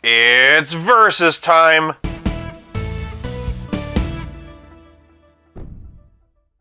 It's versus time!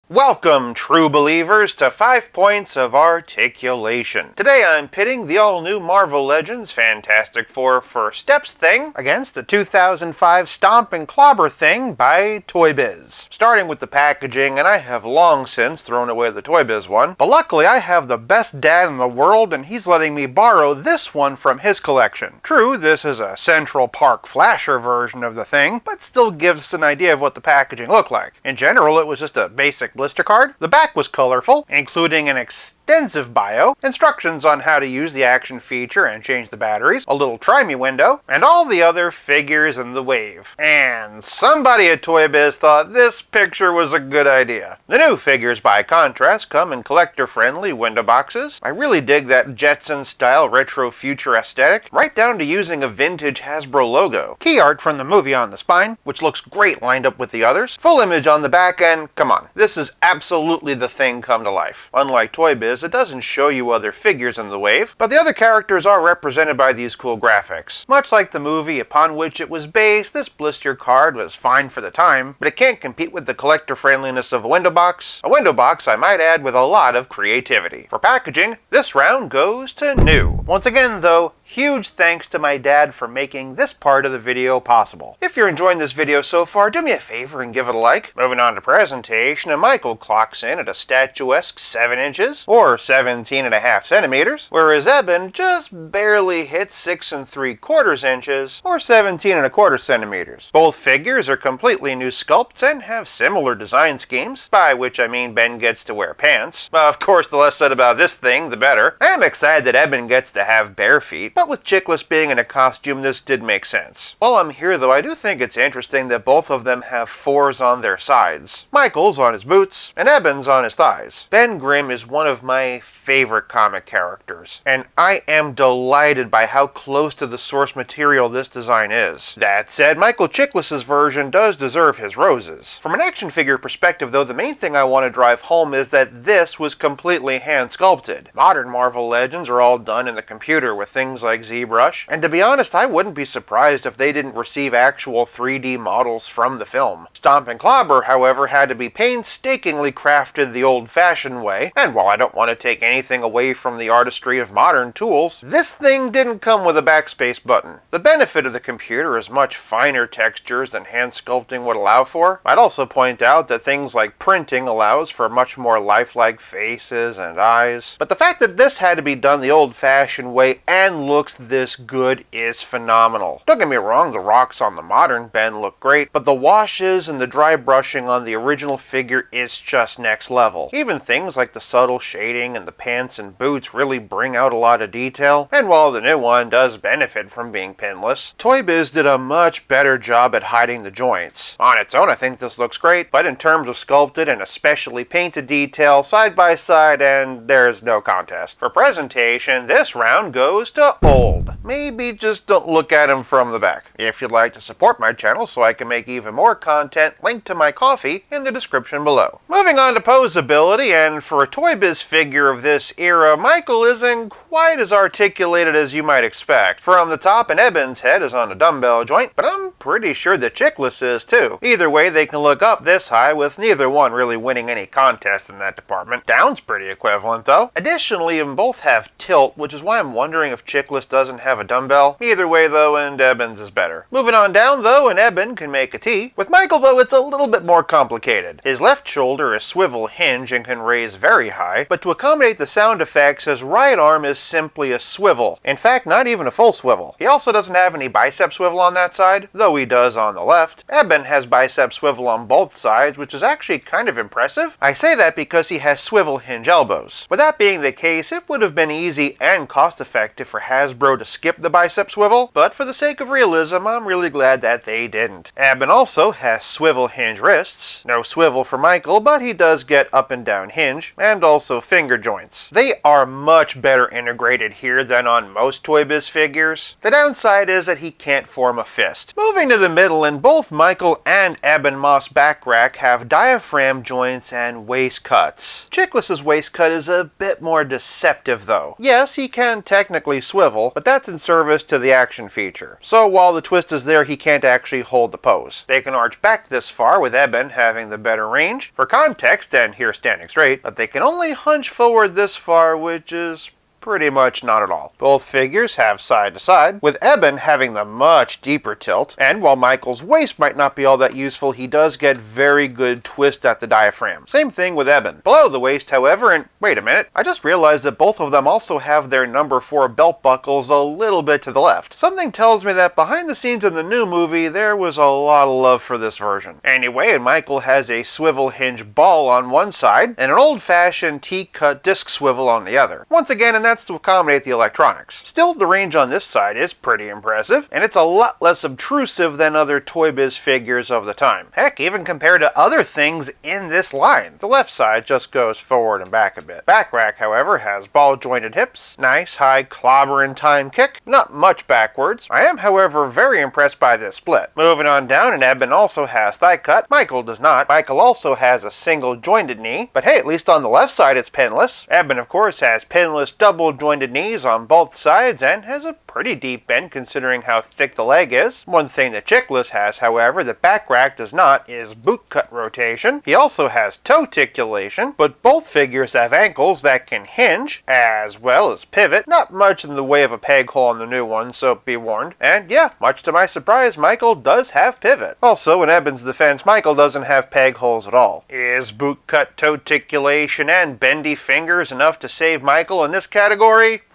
Welcome, true believers, to 5 Points of Articulation. Today I'm pitting the all-new Marvel Legends Fantastic Four First Steps thing against the 2005 Stomp and Clobber thing by Toy Biz. Starting with the packaging, and I have long since thrown away the Toy Biz one, but luckily I have the best dad in the world and he's letting me borrow this one from his collection. True, this is a Central Park flasher version of the thing, but still gives us an idea of what the packaging looked like. In general, it was just a basic blister card. The back was colorful, including an extensive bio, instructions on how to use the action feature and change the batteries, a little try me window, and all the other figures in the wave. And somebody at Toy Biz thought this picture was a good idea. The new figures, by contrast, come in collector-friendly window boxes. I really dig that Jetson-style retro-future aesthetic, right down to using a vintage Hasbro logo. Key art from the movie on the spine, which looks great lined up with the others. Full image on the back end. Come on, this is absolutely the thing come to life. Unlike Toy Biz, it doesn't show you other figures in the wave, but the other characters are represented by these cool graphics. Much like the movie upon which it was based, this blister card was fine for the time, but it can't compete with the collector friendliness of a window box. A window box, I might add, with a lot of creativity. For packaging, this round goes to new. Once again though, huge thanks to my dad for making this part of the video possible. If you're enjoying this video so far, do me a favor and give it a like. Moving on to presentation, and Michael clocks in at a statuesque 7 inches, or 17.5 centimeters, whereas Eben just barely hits 6 3/4 inches, or 17.25 centimeters. Both figures are completely new sculpts and have similar design schemes, by which I mean Ben gets to wear pants. Of course, the less said about this thing, the better. I am excited that Eben gets to have bare feet, but with Chickless being in a costume, this did make sense. While I'm here though, I do think it's interesting that both of them have 4s on their sides. Michael's on his boots, and Eben's on his thighs. Ben Grimm is one of my favorite comic characters, and I am delighted by how close to the source material this design is. That said, Michael Chiklis's version does deserve his roses. From an action figure perspective though, the main thing I want to drive home is that this was completely hand sculpted. Modern Marvel Legends are all done in the computer with things like ZBrush, and to be honest, I wouldn't be surprised if they didn't receive actual 3D models from the film. Stomp and Clobber, however, had to be painstakingly crafted the old-fashioned way, and while I don't want to take anything away from the artistry of modern tools, this thing didn't come with a backspace button. The benefit of the computer is much finer textures than hand sculpting would allow for. I'd also point out that things like printing allows for much more lifelike faces and eyes, but the fact that this had to be done the old-fashioned way and looks this good is phenomenal. Don't get me wrong, the rocks on the modern Ben look great, but the washes and the dry brushing on the original figure is just next level. Even things like the subtle shading and the pants and boots really bring out a lot of detail, and while the new one does benefit from being pinless, Toy Biz did a much better job at hiding the joints. On its own, I think this looks great, but in terms of sculpted and especially painted detail, side by side, and there's no contest. For presentation, this round goes to old. Maybe just don't look at him from the back. If you'd like to support my channel so I can make even more content, link to my coffee in the description below. Moving on to Poseability, and for a Toy Biz figure of this era, Michael isn't quite as articulated as you might expect. From the top, and Eben's head is on a dumbbell joint, but I'm pretty sure that Chickless is too. Either way, they can look up this high with neither one really winning any contest in that department. Down's pretty equivalent though. Additionally, both have tilt, which is why I'm wondering if Chickless doesn't have a dumbbell. Either way though, and Eben's is better. Moving on down though, and Eben can make a T. With Michael though, it's a little bit more complicated. His left shoulder is swivel hinge and can raise very high, but to accommodate the sound effects, his right arm is simply a swivel. In fact, not even a full swivel. He also doesn't have any bicep swivel on that side, though he does on the left. Eben has bicep swivel on both sides, which is actually kind of impressive. I say that because he has swivel hinge elbows. With that being the case, it would have been easy and cost-effective for Hasbro to skip the bicep swivel, but for the sake of realism, I'm really glad that they didn't. Eben also has swivel hinge wrists. No swivel for Michael, but he does get up and down hinge, and also finger joints. They are much better integrated here than on most Toy Biz figures. The downside is that he can't form a fist. Moving to the middle, and both Michael and Eben Moss back rack have diaphragm joints and waist cuts. Chickless's waist cut is a bit more deceptive though. Yes, he can technically swivel, but that's in service to the action feature. So while the twist is there, he can't actually hold the pose. They can arch back this far, with Eben having the better range. For context, and here standing straight, but they can only hunch forward this far, which is pretty much not at all. Both figures have side to side, with Eben having the much deeper tilt, and while Michael's waist might not be all that useful, he does get very good twist at the diaphragm. Same thing with Eben. Below the waist, however, and wait a minute, I just realized that both of them also have their number 4 belt buckles a little bit to the left. Something tells me that behind the scenes in the new movie, there was a lot of love for this version. Anyway, and Michael has a swivel hinge ball on one side, and an old-fashioned T-cut disc swivel on the other. Once again, and that's to accommodate the electronics. Still, the range on this side is pretty impressive, and it's a lot less obtrusive than other Toy Biz figures of the time. Heck, even compared to other things in this line. The left side just goes forward and back a bit. Back rack, however, has ball-jointed hips, nice high clobber in time kick, not much backwards. I am, however, very impressed by this split. Moving on down, and Eben also has thigh cut. Michael does not. Michael also has a single jointed knee, but hey, at least on the left side it's pinless. Eben, of course, has pinless double jointed knees on both sides and has a pretty deep bend considering how thick the leg is. One thing that Chickless has, however, that back rack does not, is boot cut rotation. He also has toe articulation, but both figures have ankles that can hinge as well as pivot. Not much in the way of a peg hole on the new one, so be warned. And yeah, much to my surprise, Michael does have pivot. Also, in Eben's defense, Michael doesn't have peg holes at all. Is boot cut toe articulation and bendy fingers enough to save Michael in this category?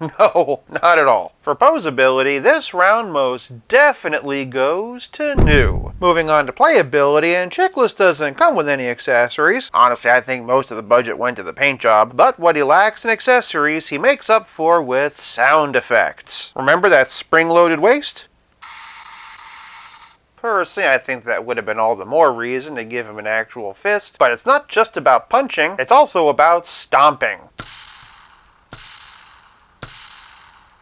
No, not at all. For Poseability, this round most definitely goes to new. Moving on to Playability, and Chickless doesn't come with any accessories. Honestly, I think most of the budget went to the paint job, but what he lacks in accessories, he makes up for with sound effects. Remember that spring-loaded waist? Personally, I think that would have been all the more reason to give him an actual fist, but it's not just about punching, it's also about stomping.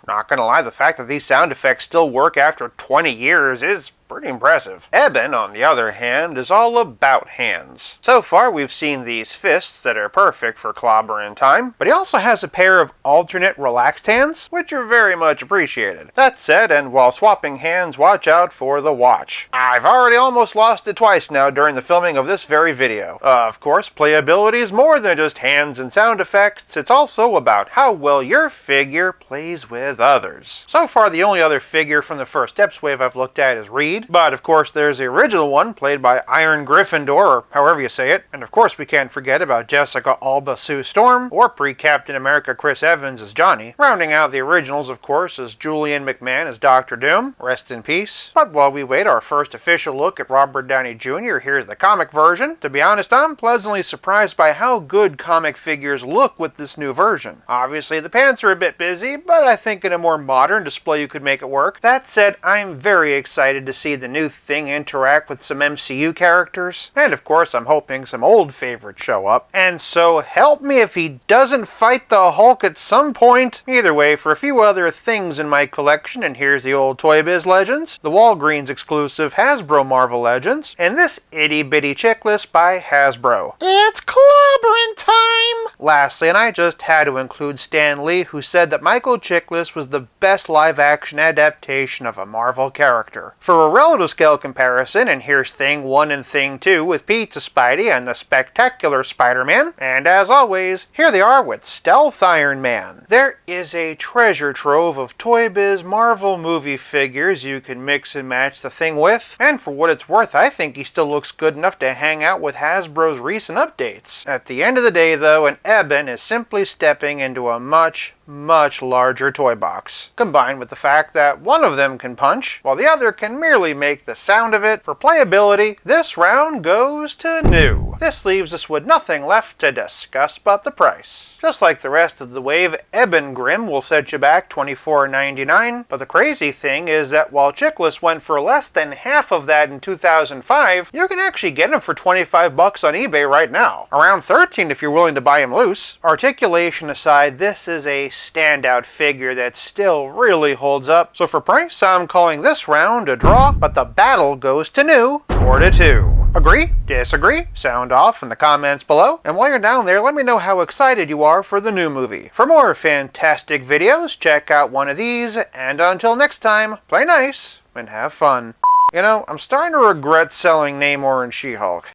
Not gonna lie, the fact that these sound effects still work after 20 years is pretty impressive. Eben, on the other hand, is all about hands. So far, we've seen these fists that are perfect for clobber in time, but he also has a pair of alternate relaxed hands, which are very much appreciated. That said, and while swapping hands, watch out for the watch. I've already almost lost it twice now during the filming of this very video. Of course, Playability is more than just hands and sound effects, it's also about how well your figure plays with others. So far, the only other figure from the first Steps wave I've looked at is Reed, but of course there's the original one played by Iron Gryffindor, or however you say it, and of course we can't forget about Jessica Alba Sue Storm, or pre-Captain America Chris Evans as Johnny. Rounding out the originals, of course, is Julian McMahon as Dr. Doom, rest in peace. But while we wait our first official look at Robert Downey Jr., here's the comic version. To be honest, I'm pleasantly surprised by how good comic figures look with this new version. Obviously the pants are a bit busy, but I think in a more modern display you could make it work. That said, I'm very excited to see the new Thing interact with some MCU characters, and of course I'm hoping some old favorites show up, and so help me if he doesn't fight the Hulk at some point. Either way, for a few other things in my collection, and here's the old Toy Biz Legends, the Walgreens exclusive Hasbro Marvel Legends, and this itty bitty checklist by Hasbro. It's clobbering time! Lastly, and I just had to include Stan Lee, who said that Michael Chiklis was the best live-action adaptation of a Marvel character. For a relative scale comparison, and here's Thing 1 and Thing 2 with Pizza Spidey and the Spectacular Spider-Man, and as always, here they are with Stealth Iron Man. There is a treasure trove of Toy Biz Marvel movie figures you can mix and match the Thing with, and for what it's worth, I think he still looks good enough to hang out with Hasbro's recent updates. At the end of the day though, an Eben is simply stepping into a much much larger toy box. Combined with the fact that one of them can punch, while the other can merely make the sound of it, for playability, this round goes to new. This leaves us with nothing left to discuss but the price. Just like the rest of the wave, Eben Grimm will set you back $24.99, but the crazy thing is that while Chickless went for less than half of that in 2005, you can actually get him for $25 on eBay right now. Around $13 if you're willing to buy him loose. Articulation aside, this is a standout figure that still really holds up. So for price, I'm calling this round a draw, but the battle goes to new, 4-2. Agree? Disagree? Sound off in the comments below. And while you're down there, let me know how excited you are for the new movie. For more fantastic videos, check out one of these, and until next time, play nice and have fun. You know, I'm starting to regret selling Namor and She-Hulk.